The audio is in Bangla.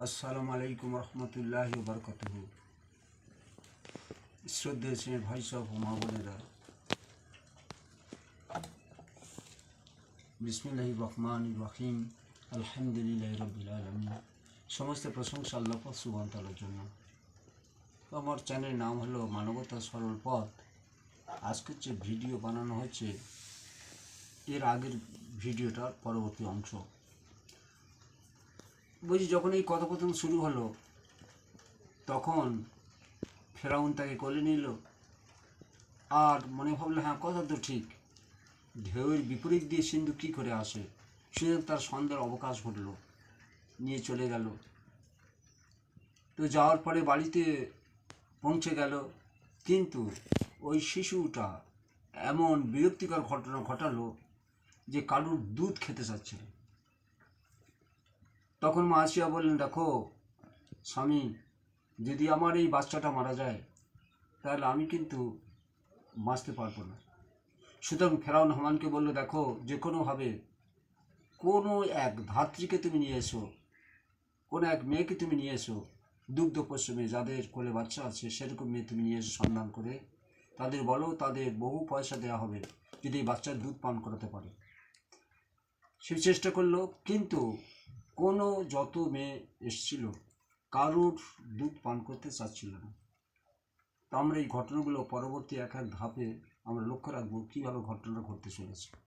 আসসালামু আলাইকুম রহমতুল্লাহি বারকাতুহু। শ্রদ্ধেয় শ্রেণীর ভাই সব মা বোনেরা, বিসমিল্লাহির রহমানির রহিম। আলহামদুলিল্লাহি রাব্বিল আলামিন। সমস্ত প্রশংসা আল্লাহ পাক সুবহানাহু ওয়া তাআলার জন্য। আমার চ্যানেলের নাম হলো মানবতা সরল পথ। আজকের যে ভিডিও বানানো হচ্ছে এর আগের ভিডিওটার পরবর্তী অংশ। বলছি, যখন এই কথোপকথন শুরু হলো তখন ফেরাউন তাকে কোলে নিল, আর মনে ভাবলো হ্যাঁ, কথা তো ঠিক, ঢেউয়ের বিপরীত দিয়ে সিন্ধু কী করে আসে। সুতরাং তার সন্ধ্যার অবকাশ ঘটল, নিয়ে চলে গেল। তো যাওয়ার পরে বাড়িতে পৌঁছে গেল, কিন্তু ওই শিশুটা এমন বিরক্তিকর ঘটনা ঘটালো যে কারুর দুধ খেতে চাচ্ছে না। তখন মা আসিয়া বললেন, দেখো স্বামী, যদি আমার এই বাচ্চাটা মারা যায় তাহলে আমি কিন্তু বাঁচতে পারবো না। সুতরাং ফেরাউন হামানকে বলল, দেখো যে কোনোভাবে কোনো এক ধাত্রীকে তুমি নিয়ে এসো, কোনো এক মেয়েকে তুমি নিয়ে এসো, দুগ্ধপোষ্য মেয়ে, যাদের কোলে বাচ্চা আছে সেরকম মেয়ে তুমি নিয়ে এসো সন্ধান করে, তাদের বলো তাদের বহু পয়সা দেওয়া হবে যদি এই বাচ্চার দুধ পান করাতে পারে। সে চেষ্টা করলো, কিন্তু কোনো যত মেয়ে এসছিল কারুর দুধ পান করতে চাচ্ছিল না। তো আমরা এই ঘটনাগুলো পরবর্তী এক এক ধাপে আমরা লক্ষ্য রাখবো কীভাবে ঘটনাটা ঘটতে চলেছে।